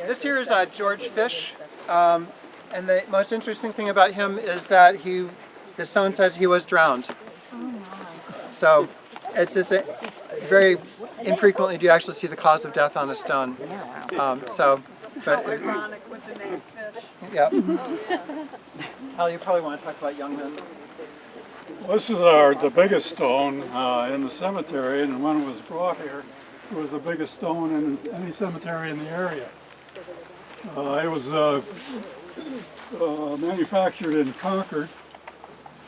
This here is George Fish, and the most interesting thing about him is that the stone says he was drowned. So it's just very infrequently do you actually see the cause of death on a stone. Ironic with the name Fish. Yeah. Hal, you probably want to talk about young men. Well, this is the biggest stone in the cemetery, and when it was brought here, it was the biggest stone in any cemetery in the area. It was manufactured in Concord,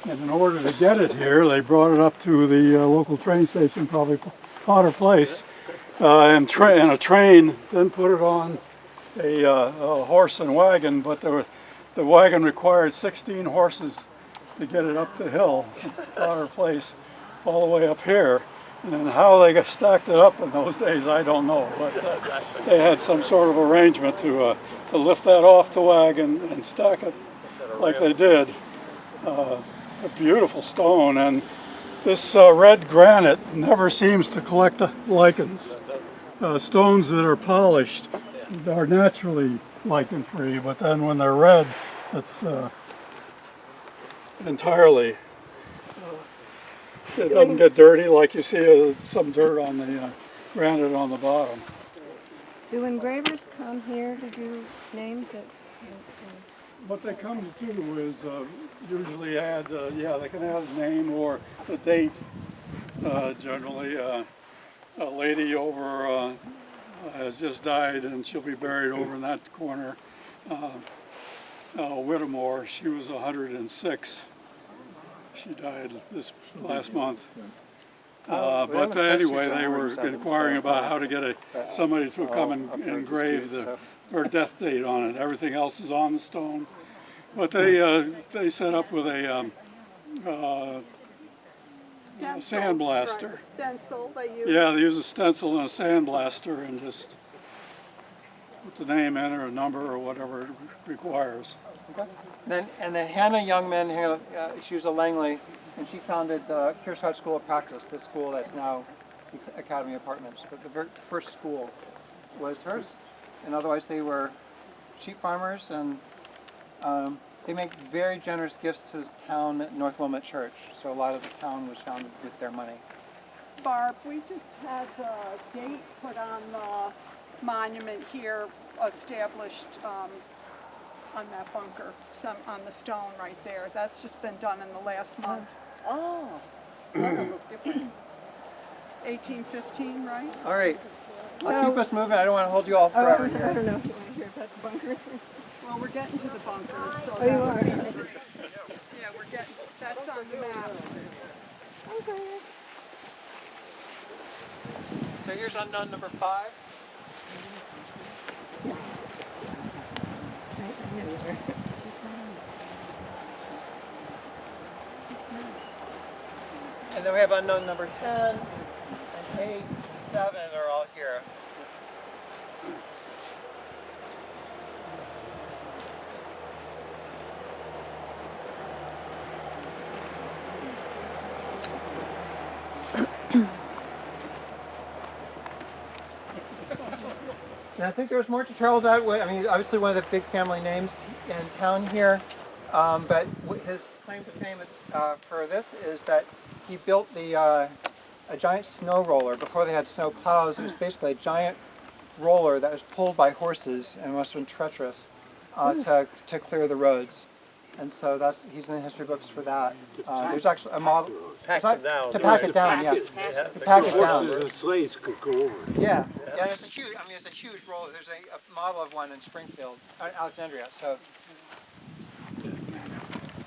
and in order to get it here, they brought it up to the local train station, probably Potter Place, and a train then put it on a horse and wagon, but the wagon required 16 horses to get it up the hill, Potter Place, all the way up here. And how they got stacked it up in those days, I don't know. But they had some sort of arrangement to lift that off the wagon and stack it like they did. A beautiful stone, and this red granite never seems to collect the lichens. Stones that are polished are naturally lichen-free, but then when they're red, it's entirely. It doesn't get dirty like you see some dirt on the granite on the bottom. Do engravers come here to do names? What they come to do is usually add, they can add a name or the date. Generally, a lady over has just died and she'll be buried over in that corner. Whittemore, she was 106. She died this last month. But anyway, they were inquiring about how to get somebody to come and engrave her death date on it. Everything else is on the stone. But they set up with a sandblaster. Stencil they use. Yeah, they use a stencil and a sandblaster and just put the name in or a number or whatever it requires. Okay. And then Hannah Youngman, she was a Langley, and she founded the Kearsarge School of Practice, this school that's now the Academy Apartments. But the very first school was hers, and otherwise they were sheep farmers, and they make very generous gifts to the town North Wilmot Church. So a lot of the town was founded with their money. Barb, we just had the date put on the monument here, established on that bunker, on the stone right there. That's just been done in the last month. Oh. That'll look different. 1815, right? All right, I'll keep us moving. I don't want to hold you all forever I here. don't know if you want to hear about the bunkers. Well, we're getting to the bunker. So Oh, you are? yeah, we're getting, that's on the map. Okay. So here's unknown number 5. And then we have unknown number 10 and 8, 7 are all here. And I think there was more to Charles Atwood. I mean, obviously one of the big family names in town here, but his claim to fame for this is that he built a giant snow roller. Before they had snow plows, it was basically a giant roller that was pulled by horses and must have been treacherous to clear the roads. And so he's in the history books for that. There's actually a model. To pack it down, yeah. To pack it down. Horses and sleighs could go over. Yeah, yeah. It's a huge. I mean, it's a huge roller. There's a model of one in Springfield, Alexandria. So.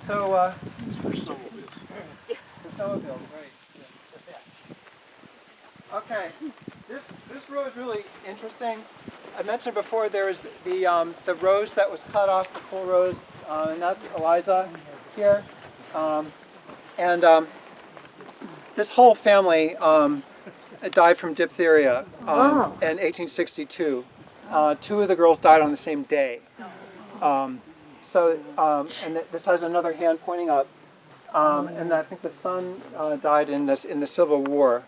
For snowmobiles. Snowmobiles, right? Yeah. Okay, this row is really interesting. I mentioned before there was the rose that was cut off, the full rose, and that's Eliza here, this whole family died from diphtheria in 1862. 2 of the girls died on the same day. This has another hand pointing up, and I think the son died in the Civil War.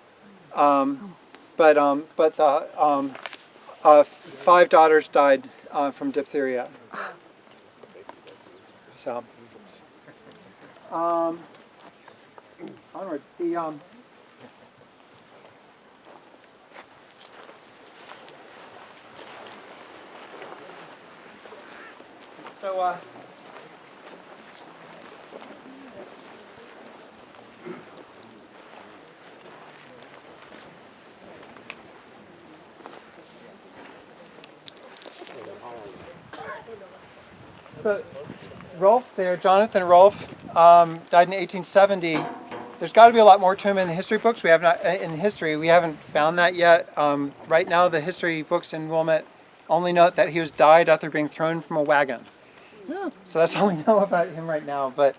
5 daughters died from diphtheria. So, onward. So, so Rolfe there, Jonathan Rolfe, died in 1870. There's got to be a lot more to him in the history books. We have not in history. We haven't found that yet. Right now, the history books in Wilmot only note that he was died after being thrown from a wagon. So that's all we know about him right now. But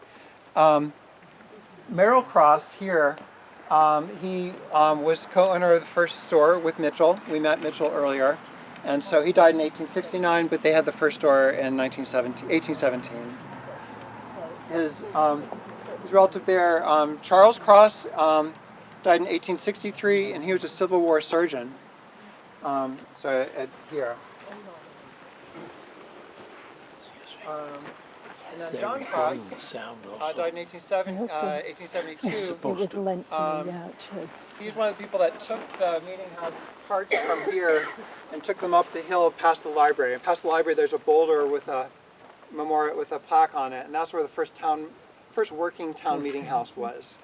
Merrill Cross here, he was co-owner of the first store with Mitchell. We met Mitchell earlier. And so he died in 1869, but they had the first store in 1817. His relative there, Charles Cross, died in 1863, and he was a Civil War surgeon. So here. And then John Cross died in 1872. He's one of the people that took the meeting house parts from here and took them up the hill past the library. And past the library, there's a boulder with a memorial with a plaque on it, and that's where the first working town meeting house was.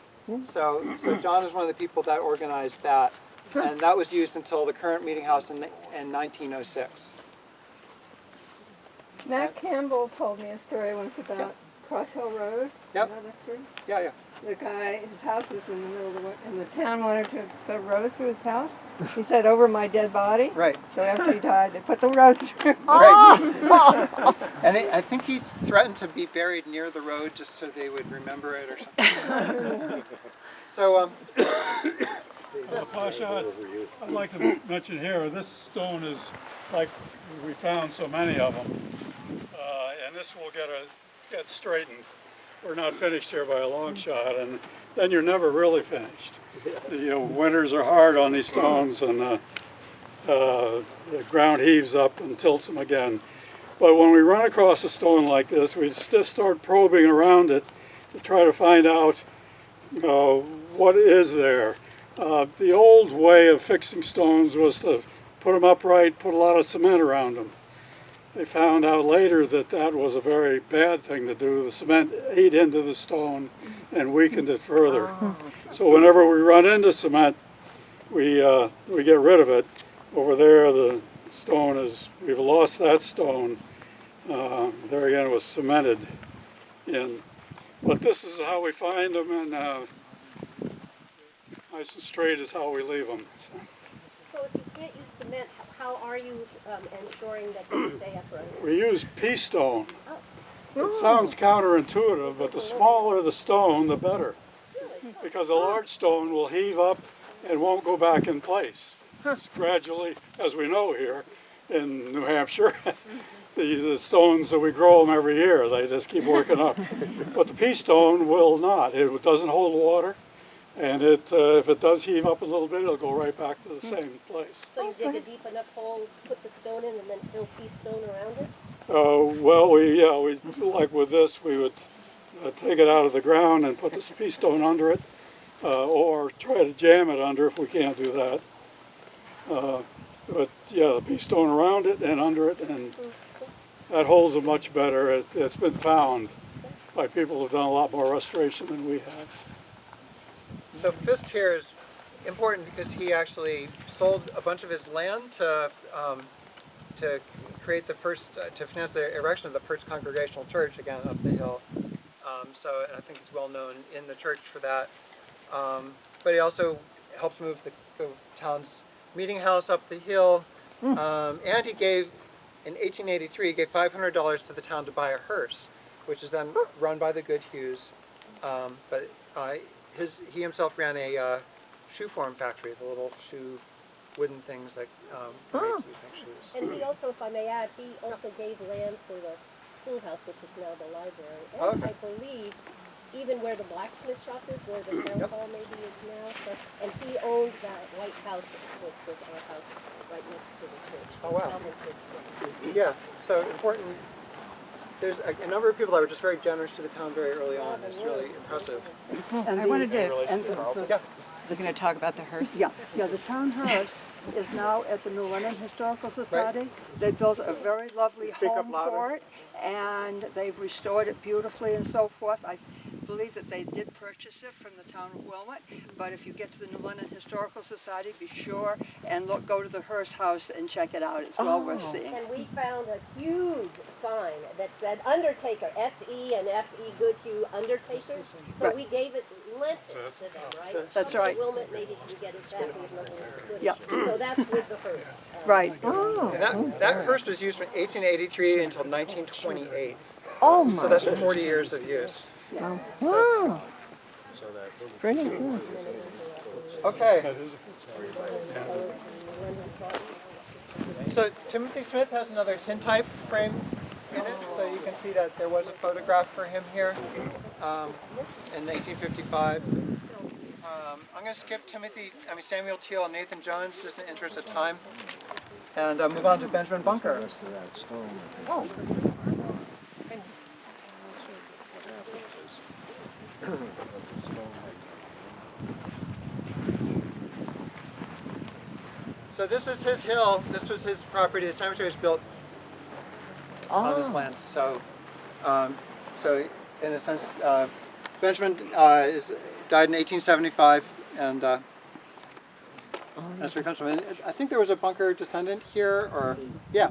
So John is one of the people that organized that, and that was used until the current meeting house in 1906. Matt Campbell told me a story once about Cross Hill Road. Yep. You know that story? Yeah. The guy, his house is in the middle of the and the town wanted to put a road through his house. He said, over my dead body. Right. So after he died, they put the road through. Right. And I think he threatened to be buried near the road just so they would remember it or something. So, Pasha, I'd like to mention here, this stone is like we found so many of them, and this will get straightened. We're not finished here by a long shot, and then you're never really finished. Winters are hard on these stones, and the ground heaves up and tilts them again. But when we run across a stone like this, we just start probing around it to try to find out what is there. The old way of fixing stones was to put them upright, put a lot of cement around them. They found out later that that was a very bad thing to do. The cement ate into the stone and weakened it further. So whenever we run into cement, we get rid of it. Over there, the stone we've lost that stone. There again, it was cemented in. But this is how we find them, and nice and straight is how we leave them. So if you can't use cement, how are you ensuring that they stay upright? We use pea stone. It sounds counterintuitive, but the smaller the stone, the better. Because a large stone will heave up and won't go back in place. It's gradually, as we know here in New Hampshire, the stones that we grow them every year, they just keep working up. But the pea stone will not. It doesn't hold water. And if it does heave up a little bit, it'll go right back to the same place. So you dig a deep enough hole, put the stone in, and then fill pea stone around it? Well, we like with this, we would take it out of the ground and put this pea stone under it, or try to jam it under if we can't do that. But yeah, the pea stone around it and under it, and that holds it much better. It's been found by people who've done a lot more restoration than we have. So Fisk here is important because he actually sold a bunch of his land to create the first, to finance the erection of the first congregational church again up the hill. So I think he's well known in the church for that. But he also helped move the town's meeting house up the hill. And he gave, in 1883, he gave $500 to the town to buy a hearse, which is then run by the Goodhues. But he himself ran a shoe form factory, the little shoe wooden things that made to make shoes. And he also, if I may add, he also gave land for the schoolhouse, which is now the library. And Okay. I believe even where the blacksmith shop is, where the town hall maybe is now. So, and he owned that white house, which was our house right next to the church. Oh, wow. Calvin Christian. Yeah, so important. There's a number of people that were just very generous to the town very early on. It's really impressive. And I wanted to, and Yeah. we're going to talk about the hearse. Yeah, the town hearse is now at the New London Historical Society. They built a very lovely Speak up home louder. for it, and they've restored it beautifully and so forth. I believe that they did purchase it from the town of Wilmot, but if you get to the New London Historical Society, be sure and go to the hearse house and check it out. It's well worth seeing. And we found a huge sign that said Undertaker, S-E and F-E, Good Hugh Undertaker. So Right. we gave it, lent it to them, right? That's right. Wilmot maybe can get it back with nothing good. Yeah. So that's with the hearse. Right. And that hearse was used from 1883 until 1928. Oh my. So that's 40 years of use. Wow. Pretty cool. Okay. So Timothy Smith has another tintype frame in it, so you can see that there was a photograph for him here in 1855. I'm going to skip Samuel Teal and Nathan Jones just in the interest of time, and move on to Benjamin Bunker. So this is his hill. This was his property. The cemetery was built on this land. So, so in a sense, Benjamin died in 1875, and that's where he comes from. And I think there was a Bunker descendant here, or yeah.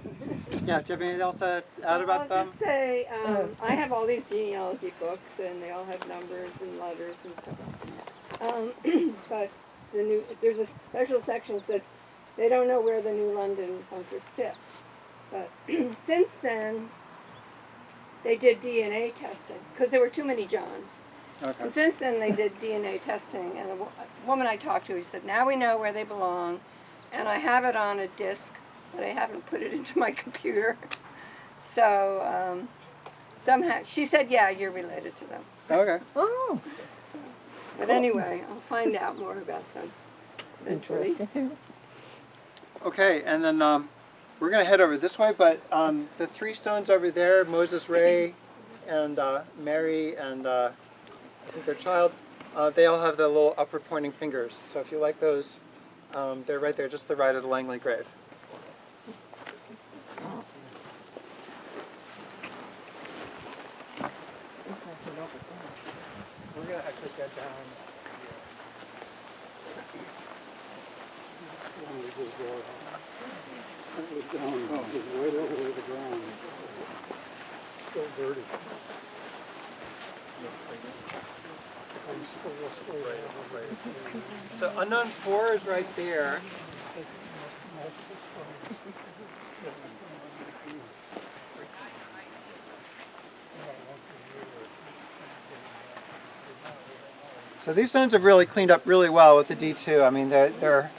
Do you have anything else to add about I'll them? just say, I have all these genealogy books, and they all have numbers and letters and stuff. But there's a special section that says they don't know where the New London bunkers fit. But since then, they did DNA testing because there were too many Johns. Okay. And since then, they did DNA testing, and a woman I talked to, she said, now we know where they belong, and I have it on a disc, but I haven't put it into my computer. So somehow, she said, yeah, you're related to them. Okay. Oh. But anyway, I'll find out more about them eventually. Okay, and then we're going to head over this way, but the three stones over there, Moses Ray and Mary and I think their child, they all have the little upward pointing fingers. So if you like those, they're right there, just to the right of the Langley grave. We're going to actually get down. Right over the ground. Still dirty. So unknown 4 is right there. So these stones have really cleaned up really well with the D2. I mean, they're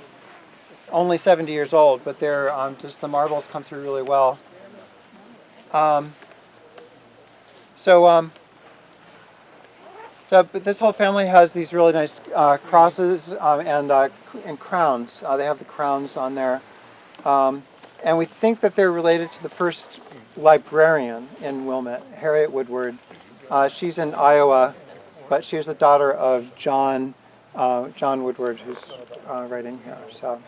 only 70 years old, but they're just the marbles come through really well. But this whole family has these really nice crosses and crowns. They have the crowns on there, and we think that they're related to the first librarian in Wilmot, Harriet Woodward. She's in Iowa, but she was the daughter of John Woodward, who's right in here. So,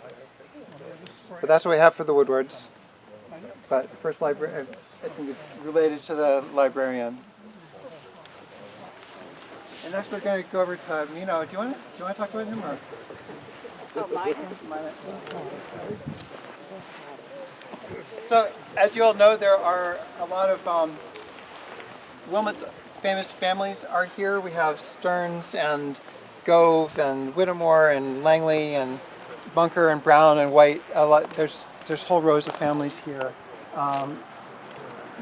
but that's what we have for the Woodwards. But the first librarian, I think it's related to the librarian. And next we're going to go over to Mino. Do you want to talk about him or? So, as you all know, there are a lot of Wilmot's famous families are here. We have Stearns and Gove and Whittemore and Langley and Bunker and Brown and White. There's whole rows of families here.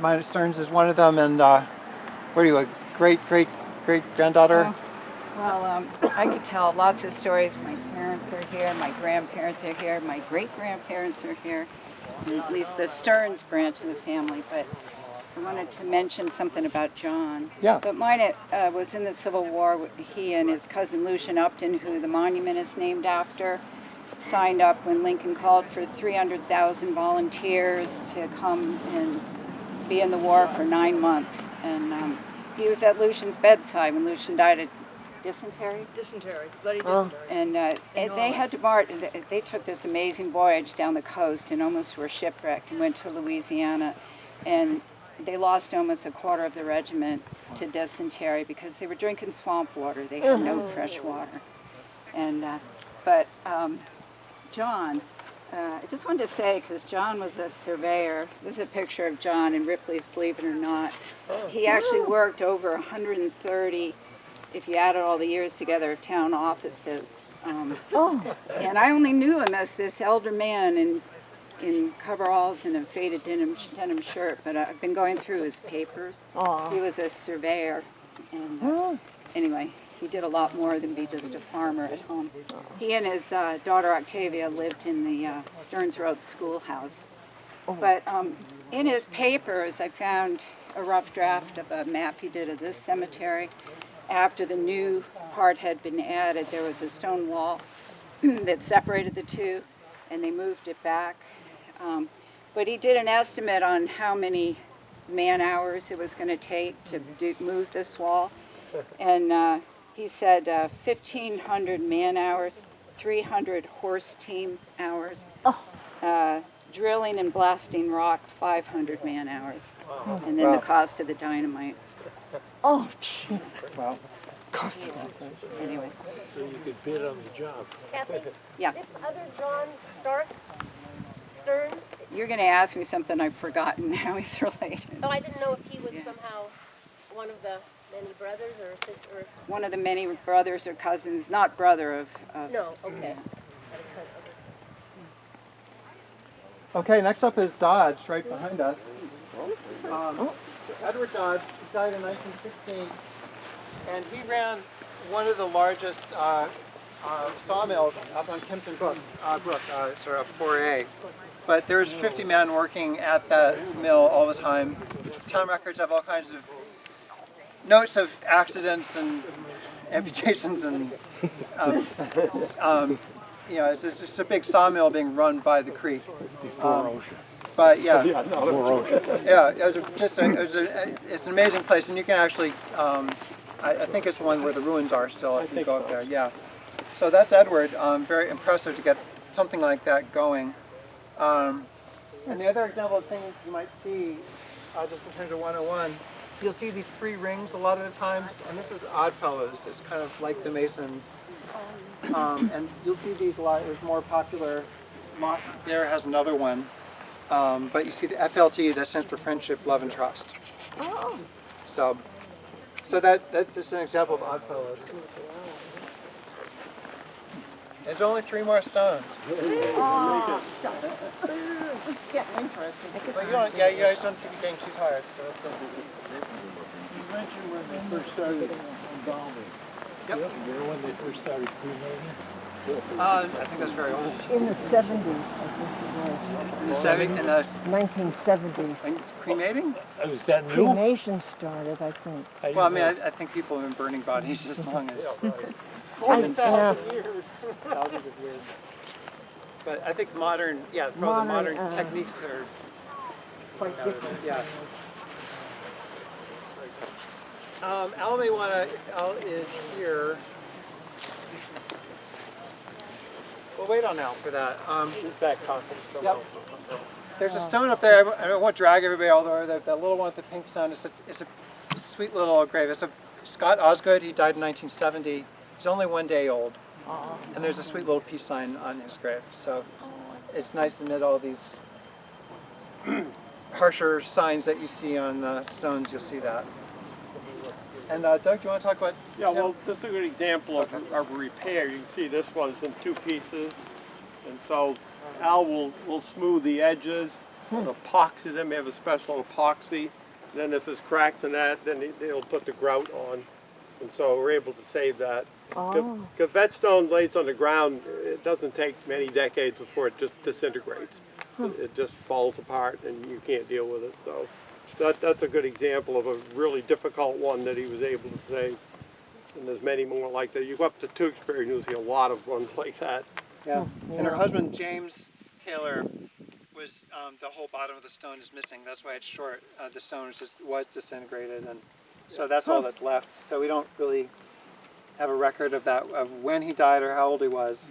Mine Stearns is one of them, and what are you, a great granddaughter? Well, I could tell lots of stories. My parents are here, my grandparents are here, my great-grandparents are here, and at least the Stearns branch of the family. But I wanted to mention something about John. Yeah. But mine was in the Civil War. He and his cousin Lucian Upton, who the monument is named after, signed up when Lincoln called for 300,000 volunteers to come and be in the war for 9 months. And he was at Lucian's bedside when Lucian died of dysentery. Bloody dysentery. And they had to march. They took this amazing voyage down the coast and almost were shipwrecked and went to Louisiana. And they lost almost a quarter of the regiment to dysentery because they were drinking swamp water. They had no fresh water. And John, I just wanted to say, because John was a surveyor, this is a picture of John in Ripley's Believe It or Not. He actually worked over 130, if you added all the years together, of town offices. And I only knew him as this elder man in coveralls and a faded denim shirt, but I've been going through his papers. He was a surveyor, and anyway, he did a lot more than be just a farmer at home. He and his daughter Octavia lived in the Stearns Road schoolhouse. But in his papers, I found a rough draft of a map he did of this cemetery. After the new part had been added, there was a stone wall that separated the two, and they moved it back. But he did an estimate on how many man-hours it was going to take to move this wall. And he said 1,500 man-hours, 300 horse team hours, drilling and blasting rock, 500 man-hours, and then the cost of the dynamite. Wow. Anyways, So you could bid on the job. Kathy, yeah. this other John Stearns, You're going to ask me something I've forgotten how he's related. oh, I didn't know if he was Yeah. somehow one of the many brothers or sister. One of the many brothers or cousins, not brother of No, okay. Okay, next up is Dodge, right behind us. Edward Dodge, he died in 1916, and he ran one of the largest sawmills up on Kempton Brook, sort of 4A. But there's 50 men working at that mill all the time. Town records have all kinds of notes of accidents and amputations and you know, it's just a big sawmill being run by the creek. But yeah, yeah, it's an amazing place, and you can actually, I think it's the one where the ruins are still. If you go up there, yeah. So that's Edward. Very impressive to get something like that going. And the other example of things you might see, just in terms of 101, you'll see these 3 rings a lot of the times, and this is Oddfellows. It's kind of like the Masons. And you'll see these a lot. There's more popular. There has another one. But you see the FLT, that stands for Friendship, Love, and Trust. So that's just an example of Oddfellows. There's only 3 more stones. It's getting interesting. But you don't, yeah, you guys don't seem to be getting too tired. So that's good. You mentioned when they first started embalming. Yep. You know when they first started cremating? I think that's very old. In the 70s, I think In the 70s, in the it was. 1970s. and cremating? Was that new? Cremation started, I think. Well, I mean, I think people have been burning bodies as long as Yeah. thousands of years. But I think modern, yeah, probably Modern, modern techniques are Quite different. yeah. Al is here. We'll wait on Al for that. She's back talking. Yep. There's a stone up there. I won't drag everybody all the way there. That little one with the pink stone is a sweet little grave. It's a Scott Osgood. He died in 1970. He's only 1 day old. And there's a sweet little peace sign on his grave. So it's nice amid all these harsher signs that you see on stones. You'll see that. And Doug, do you want to talk about? Yeah, well, this is a good example of repair. You can see this one's in 2 pieces. And so Al will smooth the edges, and epoxy them. They have a special epoxy. Then if there's cracks in that, then they'll put the grout on. And so we're able to save that. Because that stone lays on the ground, it doesn't take many decades before it just disintegrates. It just falls apart and you can't deal with it. So that's a good example of a really difficult one that he was able to save. And there's many more like that. You go up to Tewksbury and you'll see a lot of ones like that. Yeah. And her husband, James Taylor, was the whole bottom of the stone is missing. That's why it's short. The stone was disintegrated, and so that's all that's left. So we don't really have a record of that, of when he died or how old he was.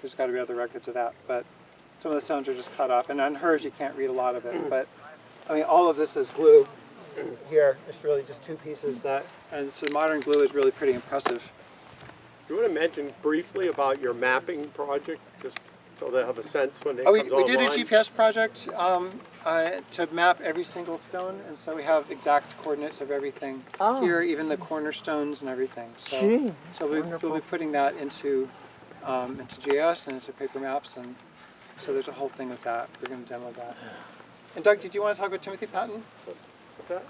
There's got to be other records of that, but some of the stones are just cut off. And on hers, you can't read a lot of it. But I mean, all of this is glue. Here, it's really just two pieces that, and so modern glue is really pretty impressive. Do you want to mention briefly about your mapping project, just so they have a sense when they Oh, comes we did a online? GPS project to map every single stone, and so we have exact coordinates of everything here, even the cornerstones and everything. So, Gee, we'll be putting that into GIS and into paper maps, and so there's a whole thing with that. We're going to demo that. And Doug, did you want to talk about Timothy Patton? That,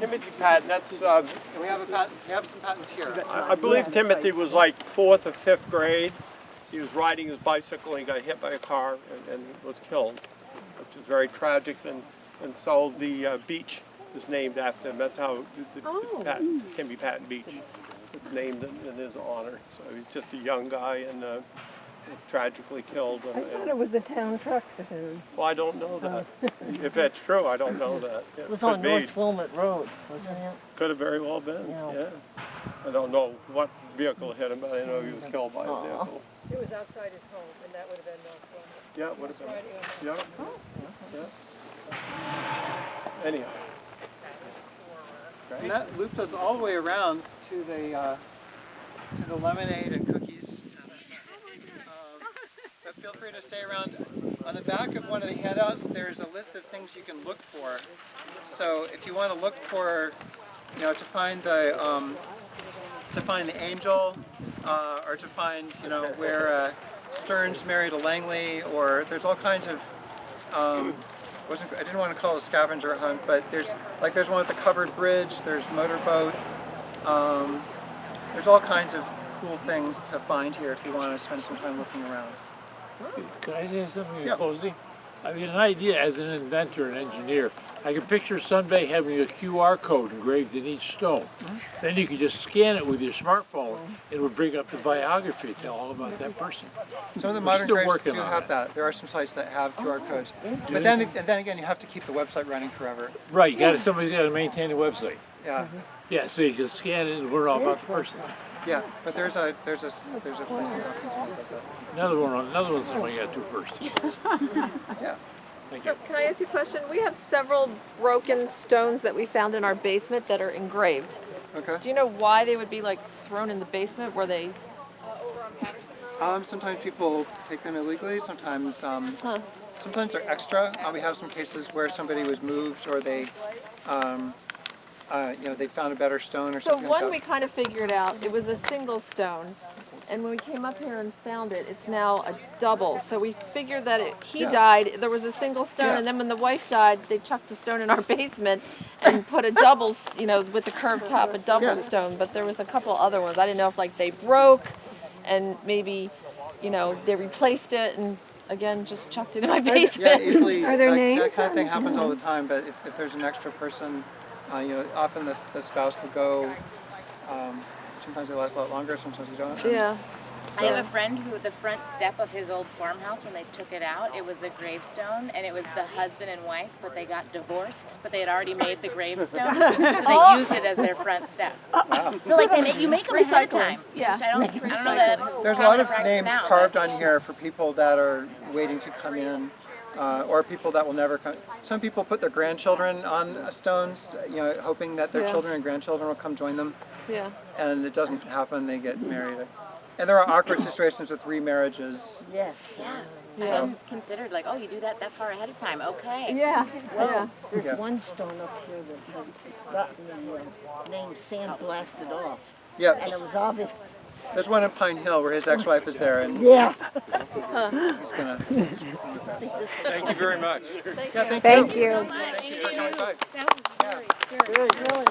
Timothy Patton, that's, We have some patents here. I believe Timothy was like 4th or 5th grade. He was riding his bicycle and he got hit by a car and was killed, which is very tragic. And so the beach is named after him. That's how the Timothy Patton Beach is named in his honor. So he's just a young guy and was tragically killed. I thought it was the town truck that hit him. Well, I don't know that. If that's true, I don't know that. It was could on be. North Wilmot Road, wasn't it? Could have very well been, yeah. I don't know what vehicle hit him, but I know he was killed by a vehicle. It was outside his home, and that would have been North Wilmot. Yeah, it would have been. Yeah. Anyhow. And that loops us all the way around to the lemonade and cookies. But feel free to stay around. On the back of one of the handouts, there's a list of things you can look for. So if you want to look for, to find the angel, or to find, where Stearns married a Langley, or there's all kinds of. I didn't want to call it a scavenger hunt, but there's one with the covered bridge. There's motorboat. There's all kinds of cool things to find here if you want to spend some time looking around. Can I say something Yeah. in closing? I mean, an idea as an inventor and engineer. I can picture Sun Bay having a QR code engraved in each stone. Then you could just scan it with your smartphone. It would bring up the biography, tell all about that person. Some of the We're modern still graves working do on have it. that. There are some sites that have QR codes. But then again, you have to keep the website running forever. Right, somebody's got to maintain the website. Yeah, Yeah, so you can scan it and learn all about the person. yeah. But there's a place in Washington that does that. Another one somebody got to first. Yeah. Thank So you. can I ask you a question? We have several broken stones that we found in our basement that are engraved. Okay. Do you know why they would be like thrown in the basement? Were they? Sometimes people take them illegally. Sometimes sometimes they're extra. We have some cases where somebody was moved, or they they found a better stone or So something one like we that. kind of figured out. It was a single stone, and when we came up here and found it, it's now a double. So we figured that he Yeah. died. There was a single stone, Yeah. and then when the wife died, they chucked the stone in our basement and put a double, with the curved top, a double Yeah. stone. But there was a couple other ones. I didn't know if like they broke, and maybe, they replaced it and again just chucked it in my basement. Yeah, easily. Are there that names kind of on thing it? happens all the time. But if there's an extra person, often the spouse will go. Sometimes they last a lot longer. Sometimes they don't. Yeah. I have a friend who, the front step of his old farmhouse, when they took it out, it was a gravestone, and it was the husband and wife, but they got divorced, but they had already made the gravestone, so they used it as their front step. So like you make them ahead of time. Yeah. Which I don't know that. There's a lot of names carved on here for people that are waiting to come in, or people that will never come. Some people put their grandchildren on stones, hoping that their Yeah. children and grandchildren will come join them, Yeah. and it doesn't happen. They get married. And there are awkward situations with remarriages. Yes. I hadn't considered like, oh, you do that far ahead of time. Okay. Yeah. Yeah. There's Yeah. one stone up here that had gotten the name sandblasted off. Yeah, And it was obvious. there's one in Pine Hill where his ex-wife is there, and Yeah. he's gonna. Thank you very much. Yeah, thank you. Thank you. Thank you for coming by. That was very good. Really.